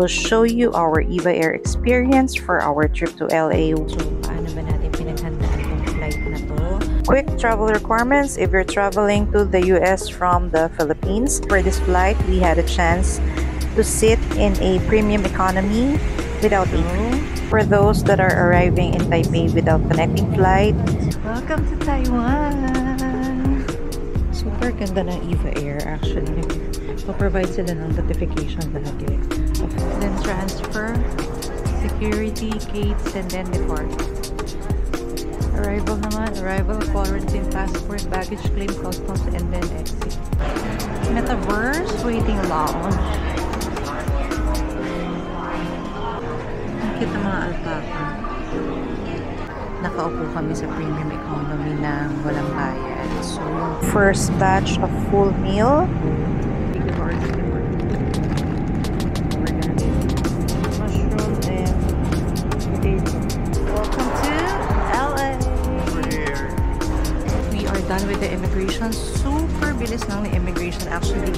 we'll show you our EVA Air experience for our trip to LA. So, paano ba natin pinaghandaan tong flight na to? Quick travel requirements if you're traveling to the US from the Philippines. For this flight, we had a chance to sit in a premium economy without a fee. For those that are arriving in Taipei without connecting flight, Welcome to Taiwan! Super ganda ng EVA Air actually. So-provide sila ng notification lagi. Then transfer, security, gates, and then depart. Arrival naman, arrival, quarantine, passport, baggage claim, customs, and then exit. Metaverse, waiting lounge. Ang cute ng mga alpaca. Nakaupo kami sa premium economy na walang bayad. So, first batch of full meal. Mushroom and potato. Welcome to LA! We are done with the immigration. Super bilis lang ng immigration actually.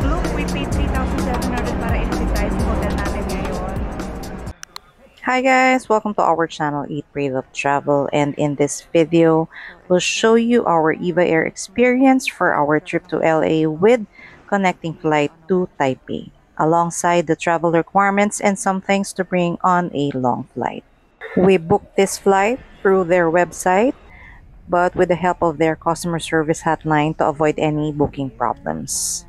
Look, we paid 3,700 para i-visit tayo sa hotel natin ngayon. Hi guys, welcome to our channel Eat Pray Love Travel, and in this video we'll show you our EVA Air experience for our trip to LA with connecting flight to Taipei, alongside the travel requirements and some things to bring on a long flight. We booked this flight through their website, but with the help of their customer service hotline to avoid any booking problems.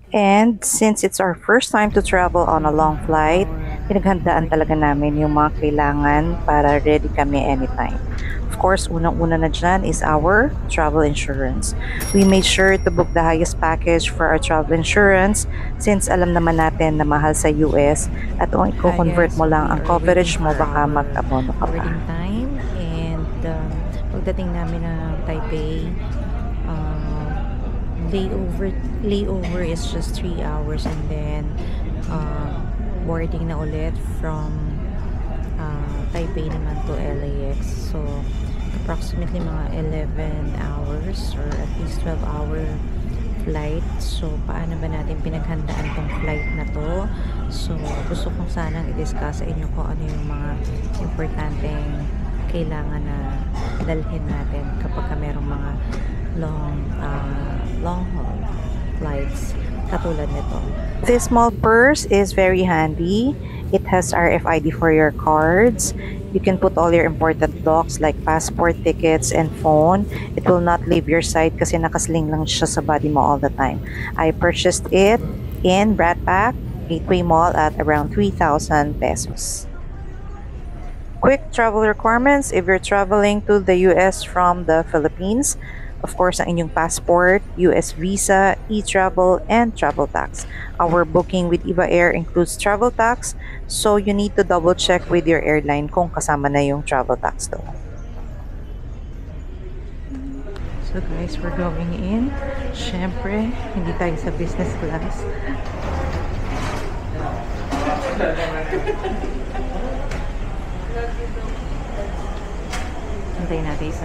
And since it's our first time to travel on a long flight, pinaghandaan talaga namin yung mga kailangan para ready kami anytime. Of course, unang-una na dyan is our travel insurance. We made sure to book the highest package for our travel insurance since alam naman natin na mahal sa US at kung i-convert mo lang ang coverage mo, baka mag-abono ka pa. Boarding time, and pagdating namin ng Taipei, layover is just 3 hours, and then boarding na ulit from Taipei naman to LAX. So approximately mga 11 hours or at least 12-hour flight. So paano ba natin pinaghandaan tong flight na to? So gusto kong sanang i-discuss sa inyo kung ano yung mga importanteng kailangan na dalhin natin kapag merong mga long haul flights katulad nito. This small purse is very handy. It has RFID for your cards. You can put all your important docs like passport, tickets, and phone. It will not leave your side kasi nakasling lang siya sa body mo all the time. I purchased it in Brat Pack, Gateway Mall at around 3,000 pesos. Quick travel requirements if you're traveling to the US from the Philippines. Of course, ang inyong passport, US visa, e-travel, and travel tax. Our booking with EVA Air includes travel tax, so you need to double check with your airline kung kasama na yung travel tax daw. So guys, we're going in. Syempre, hindi tayo sa business class. Antayin natin isa.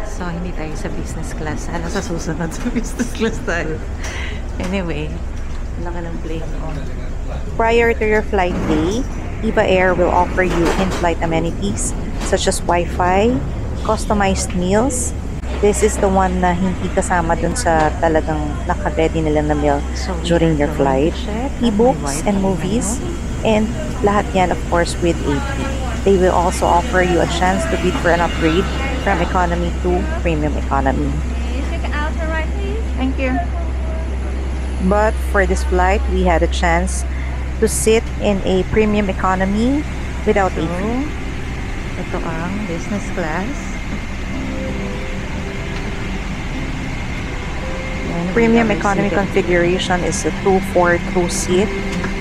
So, hindi tayo sa business class. Sana sa susunod sa business class tayo. Anyway, laki ng plane ko. Prior to your flight day, EVA Air will offer you in-flight amenities such as Wi-Fi, customized meals. This is the one na hindi kasama dun sa talagang naka-ready nila na meal during your flight. E-books and movies, and lahat yan of course with AP. They will also offer you a chance to bid for an upgrade from economy to premium economy. Can you check out the right, please? Thank you. But for this flight, we had a chance to sit in a premium economy without a fee. Ito ang business class. Premium economy configuration is a 2-4-2 seat.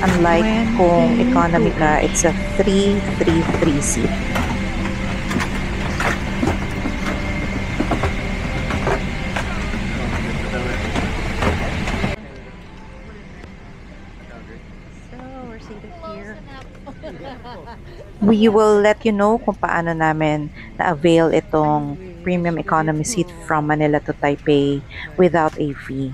Unlike kung economy ka, it's a 3-3-3 seat. So, we're seated here. We will let you know kung paano namin na-avail itong premium economy seat from Manila to Taipei without a fee.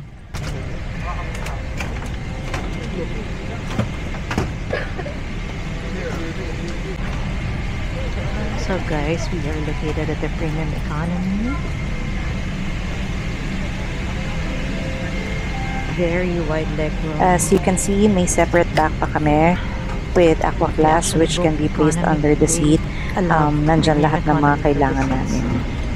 So guys, we are located at the premium economy. Very wide leg room. As you can see, may separate backpack kami with aqua flask which can be placed under the seat. Nandyan lahat ng mga kailangan namin.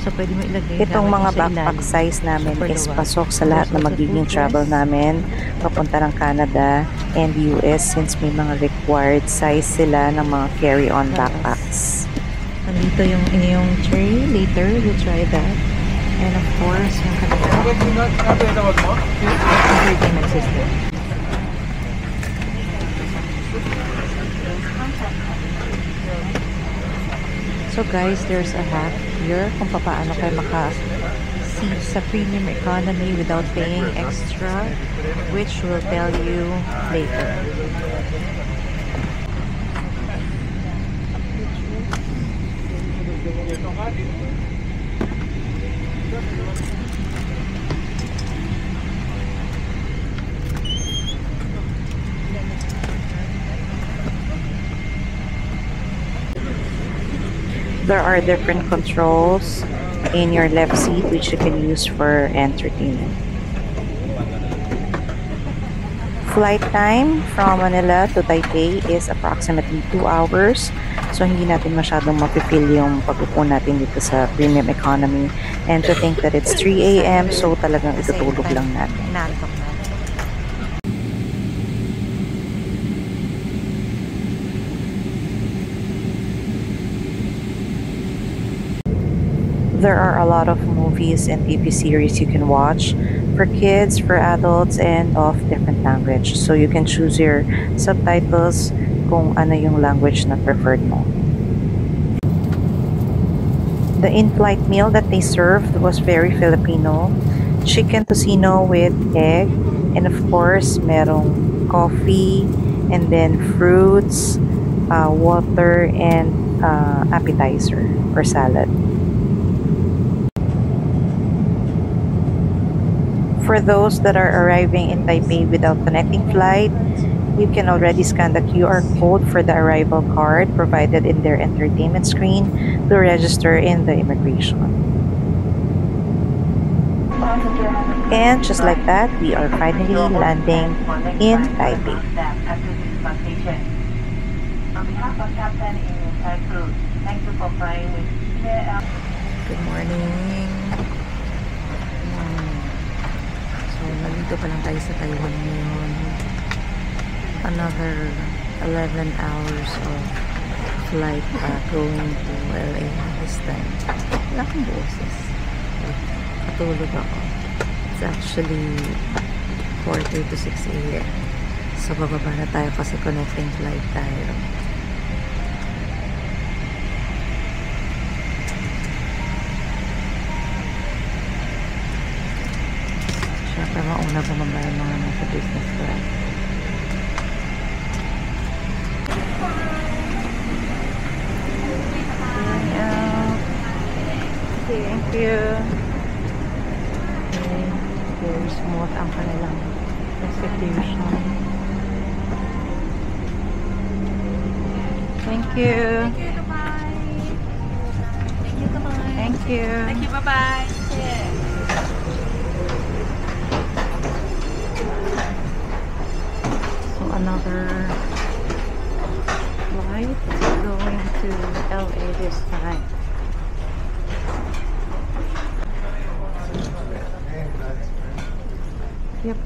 So, pwede mo ilagay Itong mga sa backpack ilalim. size namin Super is luwag. pasok sa lahat ng magiging travel namin papunta ng Canada and US since may mga required size sila ng mga carry-on backpacks. Nandito yung tray. Later, we'll try that. And of course, yung kanilang entertainment system. So guys, there's a hack here kung paano kayo maka-seat sa premium economy without paying extra, which we'll tell you later. There are different controls in your left seat which you can use for entertainment. Flight time from Manila to Taipei is approximately 2 hours. So, hindi natin masyadong mapipil yung pag-upo natin dito sa premium economy. And to think that it's 3 a.m. so talagang itutulog lang natin. Nantok na. There are a lot of movies and TV series you can watch for kids, for adults, and of different language. So you can choose your subtitles kung ano yung language na preferred mo. The in-flight meal that they served was very Filipino. Chicken tocino with egg, and of course, merong coffee, and then fruits, water, and appetizer or salad. For those that are arriving in Taipei without connecting flight, you can already scan the QR code for the arrival card provided in their entertainment screen to register in the immigration. And just like that, we are finally landing in Taipei. On behalf of Captain in Thai Crew, thank you for flying with Good morning. So, nandito pa lang tayo sa Taiwan ngayon. Another 11 hours of flight going to LA this time. Wala akong boses. Katulog ako. It's actually 4:30 to 6 a.m. So, bababa na tayo kasi connecting flight tayo. Siyempre, mauna bumaba yung mga nasa business class. Thank you. Okay, very smooth ang kanilang execution. Thank you. Thank you, goodbye. Thank you, goodbye. Thank you. Thank you, bye-bye. Yeah. So another flight going to LA this time. Yep.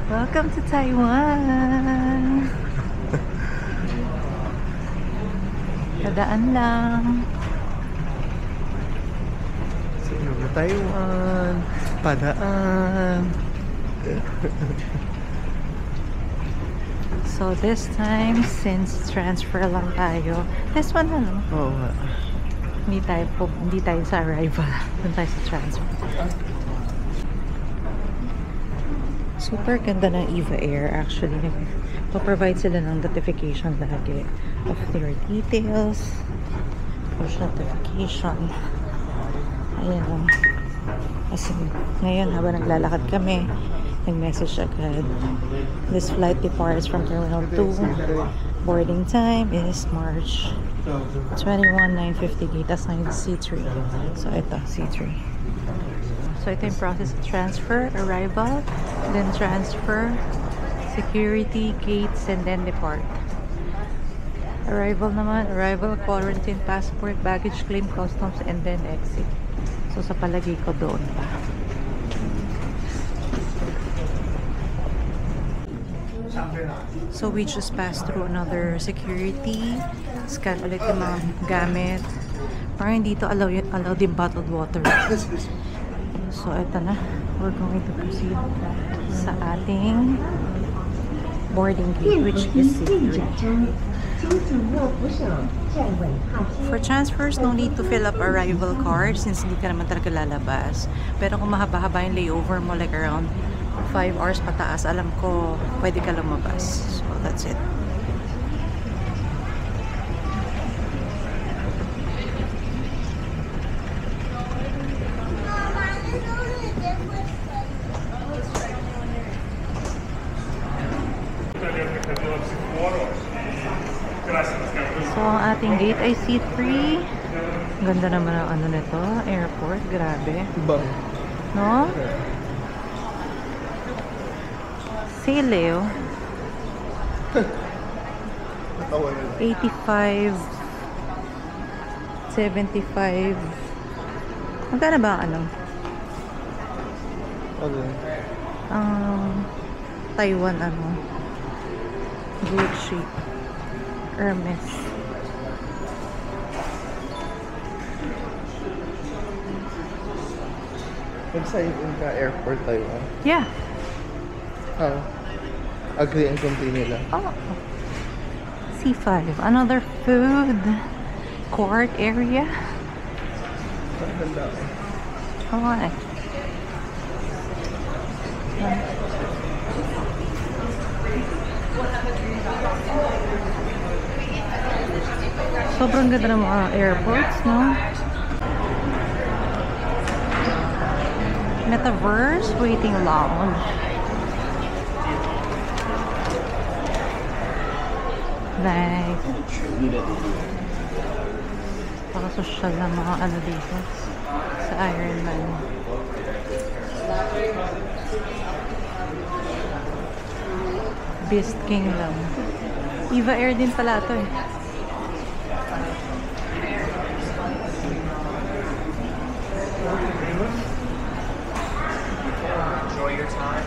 Welcome to Taiwan. Dadaan lang. Sino na Taiwan? Padaan. So this time, since transfer lang tayo, this one ano? Oo nga. Hindi tayo sa arrival. Doon tayo sa transfer. Super ganda ng Eva Air. Actually, nagpo-provide sila ng notification lagi of their details. Push notification. Ayan o. Kasi ngayon, habang naglalakad kami, nag-message agad. This flight departs from Terminal 2. Boarding time is March 21, 9:50 gate. That's 9 C3. So, ito, C3. So, ito yung process of transfer, arrival, then transfer, security, gates, and then depart. Arrival naman, arrival, quarantine, passport, baggage claim, customs, and then exit. So, sa palagay ko doon pa. So, we just passed through another security. Scan ulit yung mga gamit. Parang dito allow din bottled water. So, eto na. We're going to proceed sa ating boarding gate, which is C3. For transfers, no need to fill up arrival card since hindi ka naman talaga lalabas. Pero kung mahaba-haba yung layover mo, like around 5 hours pataas, alam ko, pwede ka lumabas. So, that's it. So, ang ating gate ay C3. Ganda naman ang ano nito, airport. Grabe. Bang. No? Leo. 85 75. Magkano ba ang ano? Okay. Taiwan ano? Gucci. Hermes. Nag-sign in ka airport Taiwan? Yeah. How? Agree and continue lang. Oh. C5. Another food court area. Ang ganda ko. Oh, eh. Sobrang ganda ng mga airports, no? Metaverse waiting lounge. Like, paka-social na mga ano dito sa Ironman. Beast Kingdom. Eva Air din pala ito eh. Enjoy your time.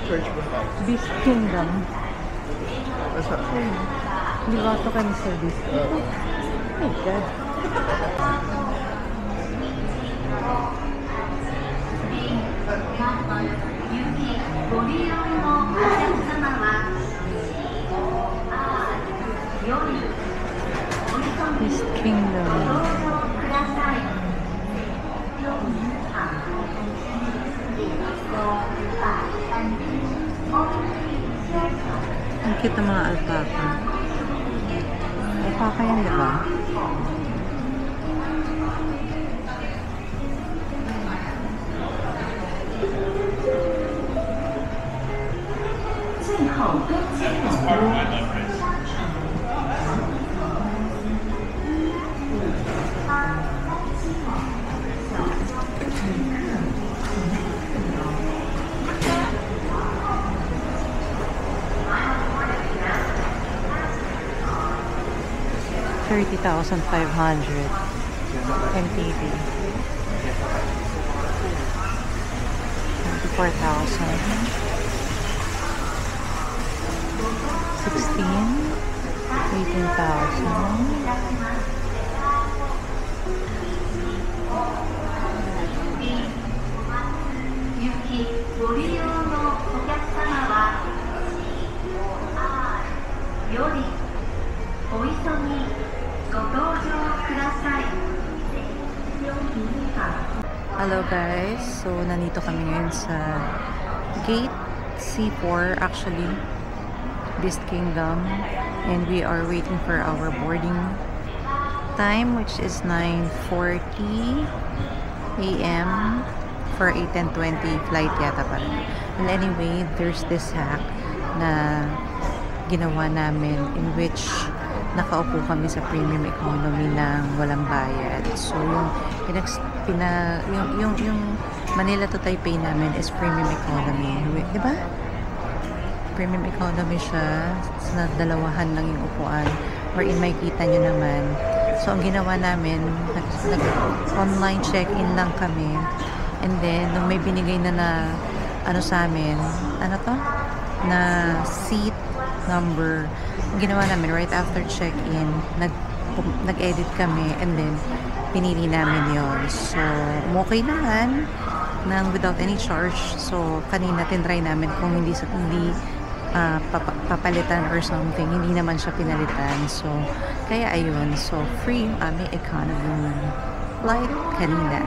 Church ba? Beast Kingdom. Nasa? Di ba ito kami sa Beast Kingdom? Oh God. Beast Kingdom. Ang cute ng mga alpaca. Alpaca yan, diba? $30,500 MTV. 24,000. ご利用のお客様はよりお急ぎご搭乗ください。 Hello guys, so nandito kami ngayon sa Gate C4 actually, Beast Kingdom, and we are waiting for our boarding time, which is 9:40 a.m. for a 10:20 flight yata pa rin. Well, anyway, there's this hack na ginawa namin in which nakaupo kami sa premium economy ng walang bayad. So, yung Manila to Taipei namin is premium economy. Di ba? Premium economy siya. Na dalawahan lang yung upuan. Wherein may kita nyo naman. So, ang ginawa namin, nag-online check-in lang kami. And then, nung may binigay na ano sa amin, ano to? Na seat number, ang ginawa namin right after check-in, nag-edit kami and then pinili namin yon. So okay naman nang without any charge. So kanina tinry namin kung hindi papalitan or something, hindi naman siya pinalitan. So kaya ayun, so free yung aming economy flight kanina.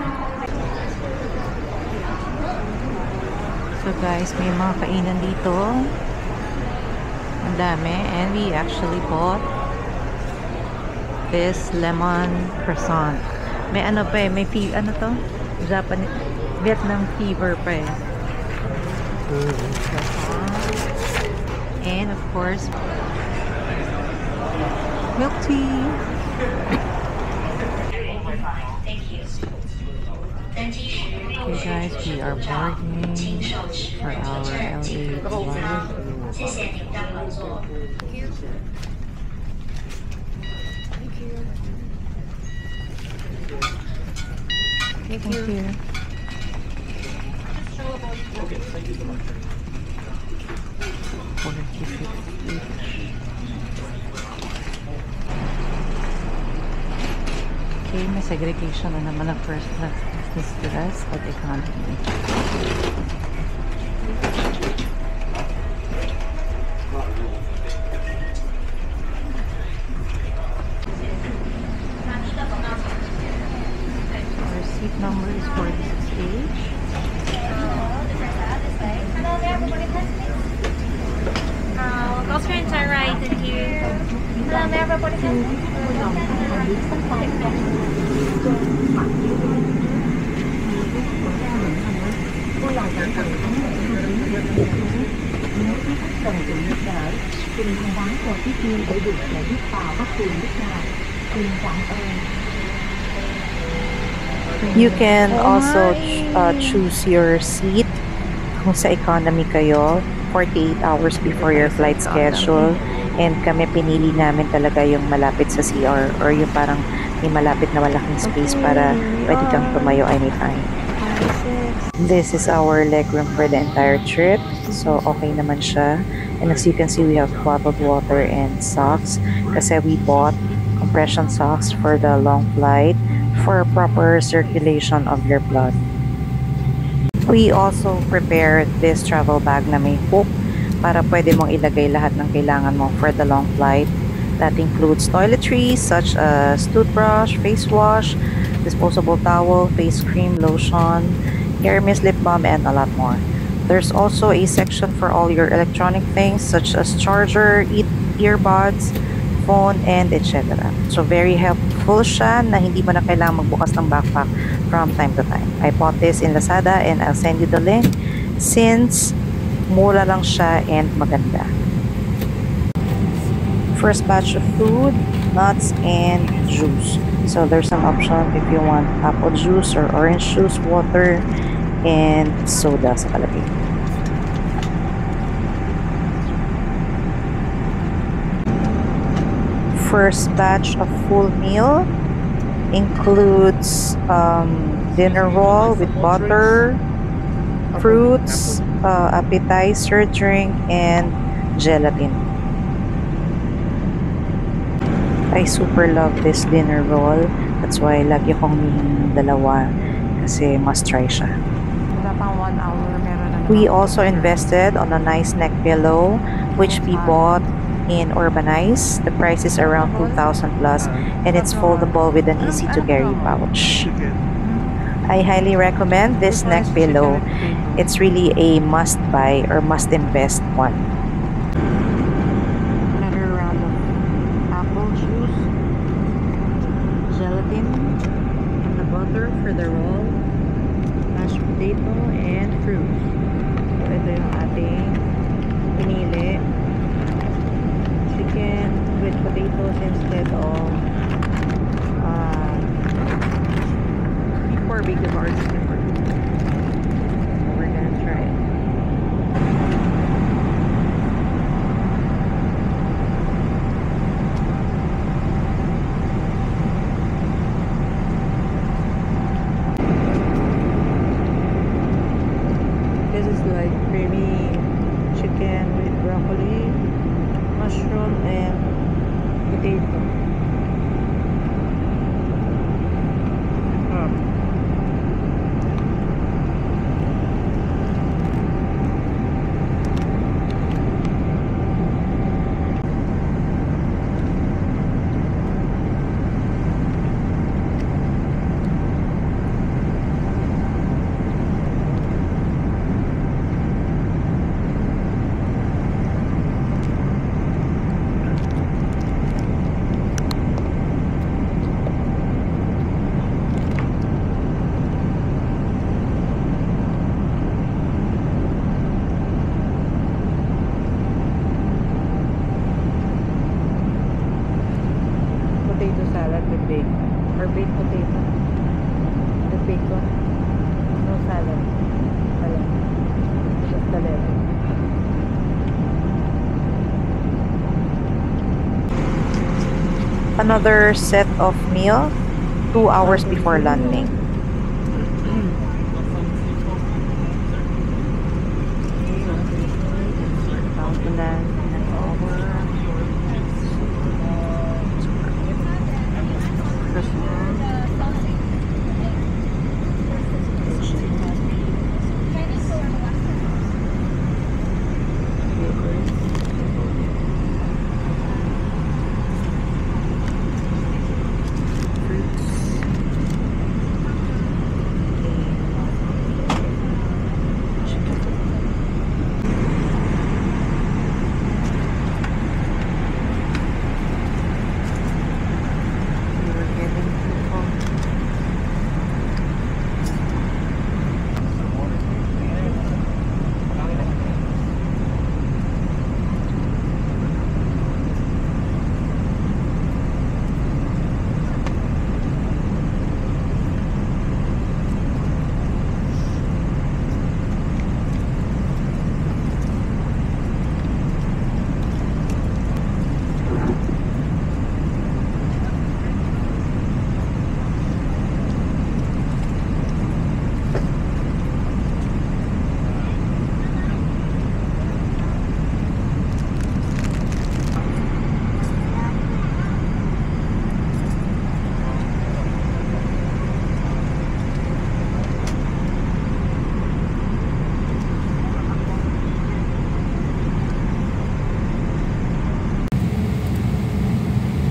So guys, may mga kainan dito. Ang dami. And we actually bought this lemon croissant. May ano pa eh. May ano to? Japanese, Vietnam fever pa eh. And of course, milk tea. Okay guys, we are boarding for our LA flight. Thank you. Okay, thank you so much. 46 each. Okay, may segregation na naman ang first class, business class, at economy. Our seat number is 46H. Go straight and turn right in here. May I have a body test? You can also choose your seat kung sa economy kayo 48 hours before your flight schedule, and kami pinili namin talaga yung malapit sa CR or yung parang may malapit na malaking space para pwede kang tumayo anytime. This is our legroom for the entire trip, so okay naman siya. And as you can see, we have bottled water and socks kasi we bought compression socks for the long flight for proper circulation of your blood. We also prepared this travel bag na may hook para pwede mong ilagay lahat ng kailangan mo for the long flight. That includes toiletries such as toothbrush, face wash, disposable towel, face cream, lotion, hair mist, lip balm, and a lot more. There's also a section for all your electronic things such as charger, earbuds, phone, and etc. So very helpful siya na hindi mo na kailangang magbukas ng backpack from time to time. I bought this in Lazada and I'll send you the link since mura lang siya and maganda. First batch of food, nuts, and juice. So there's an option if you want apple juice or orange juice, water, and soda sa kalapit. First batch of full meal includes dinner roll with butter, fruits, appetizer, drink, and gelatin. I super love this dinner roll. That's why lagi akong humihingi ng dalawa kasi must try siya. Wala pang 1 hour, meron na We naman. also invested on a nice neck pillow which we bought in Urbanize. The price is around 2,000 plus and it's foldable with an easy to carry pouch. I highly recommend this neck pillow. It's really a must buy or must invest one. Another round of apple juice, gelatin, and the butter for the roll, mashed potato, and fruit. So ito yung ating pinili. Chicken with potatoes instead of beef barbecue or chicken barbecue. So we're gonna try it. This is like creamy chicken with broccoli, mushroom, and potato. Potato salad with bacon or baked potato with bacon, no salad, just the lettuce. Another set of meal 2 hours before landing. About to land in an hour.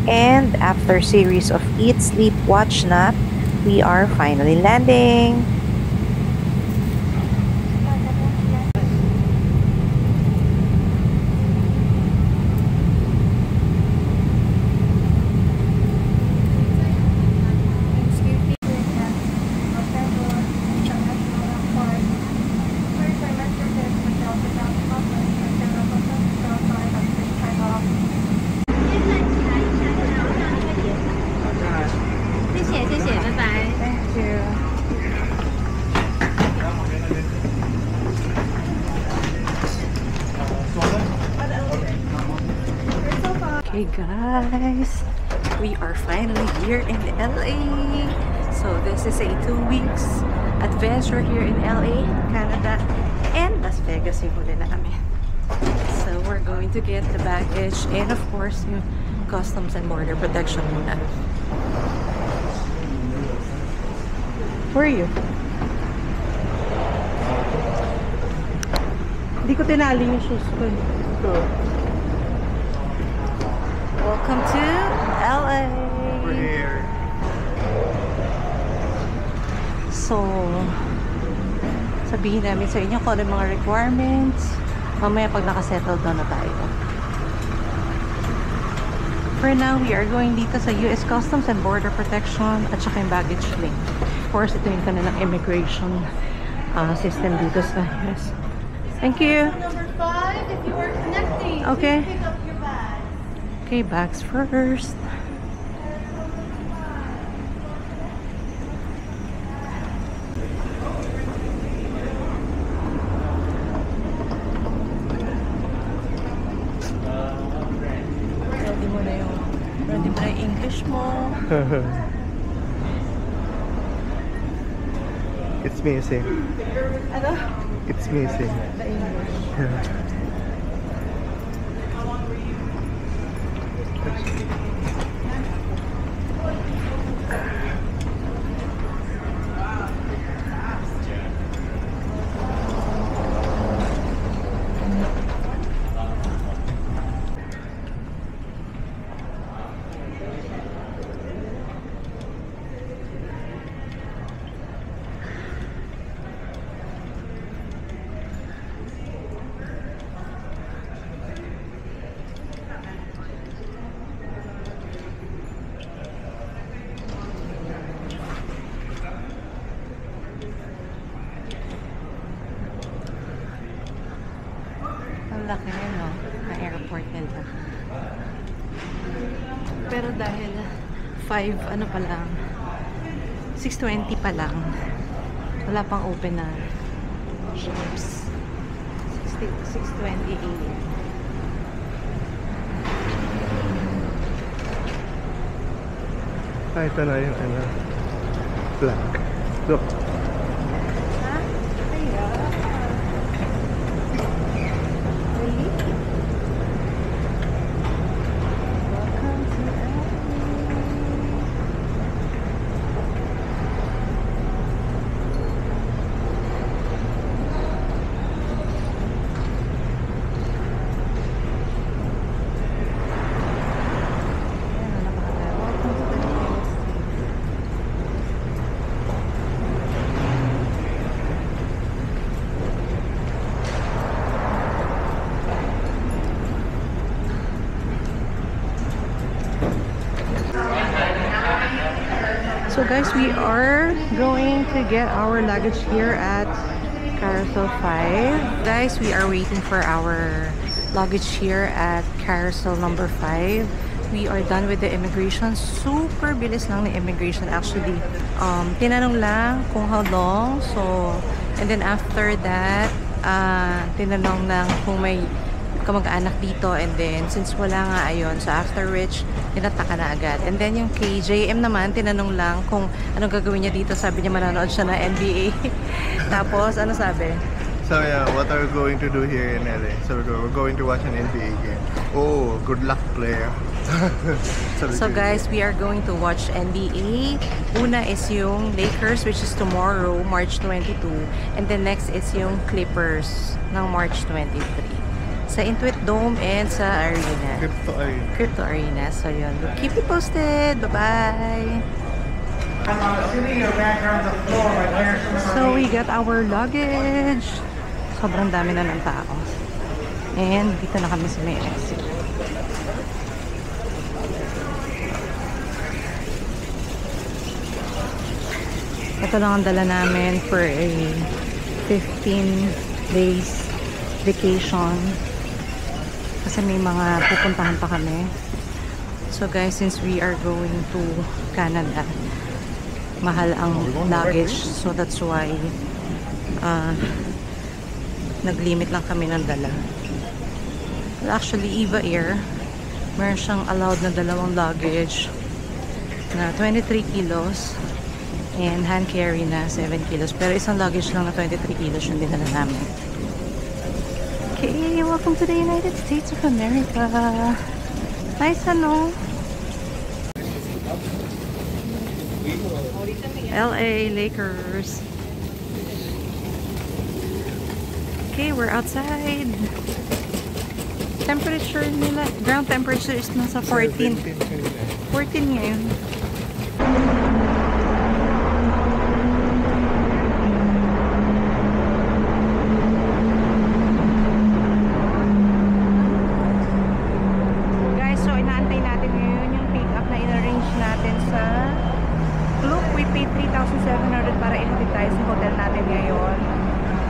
And after series of eat, sleep, watch, nap, we are finally landing. Hey guys, we are finally here in LA. So this is a 2 weeks adventure here in LA, Canada, and Las Vegas yung huli namin. So we're going to get the baggage and of course yung Customs and Border Protection muna. Where are you? Hindi ko tinali yung shoes ko. Welcome to LA! We're here. So, sabihin namin sa inyo kung ano yung mga requirements. Mamaya pag nakasettle down na tayo. For now, we are going dito sa US Customs and Border Protection at saka yung baggage claim. Of course, ito yung kanilang immigration system dito sa US. Thank you. Number 5, if you are connecting, Okay. pick up your bag. Okay, bags first. Ready mo na yung English mo. It's missing. Ano? It's missing. The English. Ang laki na, no? Ang airport nila. Pero dahil 5, ano pa lang, 6:20 pa lang, wala pang open na shops. 6:20 a.m. Ito na yung ano. Black. Look. So guys, we are going to get our luggage here at Carousel 5. Guys, we are waiting for our luggage here at Carousel number 5. We are done with the immigration. Super bilis lang ng immigration actually. Tinanong lang kung how long. So, and then after that, tinanong lang kung may kamag-anak dito, and then since wala nga ayon, so after which tinataka na agad. And then yung kay JM naman, tinanong lang kung anong gagawin niya dito. Sabi niya manonood siya ng NBA. Tapos ano sabi? So yeah, what are we going to do here in LA? So we're going to watch an NBA game. Oh, good luck, player. So guys, we are going to watch NBA. Una is yung Lakers, which is tomorrow, March 22. And then next is yung Clippers ng March 23. Sa Intuit Dome and sa Arena. Crypto Arena. So yun. We'll keep you posted. Bye-bye! So we got our luggage. Sobrang dami na ng tao. And dito na kami sa may exit. Ito lang ang dala namin for a 15 days vacation. Kasi may mga pupuntahan pa kami. So guys, since we are going to Canada, mahal ang luggage. So that's why nag-limit lang kami ng dala. Well, actually, Eva Air, meron siyang allowed na dalawang luggage na 23 kilos and hand carry na 7 kilos. Pero isang luggage lang na 23 kilos yung dinala namin. Okay, welcome to the United States of America. Nice ano? LA Lakers. Okay, we're outside. Temperature nila, ground temperature is nasa 14. 14 ngayon. Guys, so inaantay natin ngayon yung pick up na in-arrange natin sa Klook. We paid 3,700 para ihatid tayo sa hotel natin ngayon.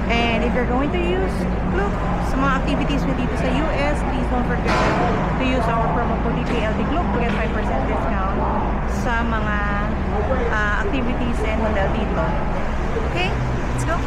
And if you're going to use Klook sa mga activities mo dito sa US, please don't forget to use our promo code DPLD Klook to get 5% discount sa mga activities and hotel dito. Okay, let's go!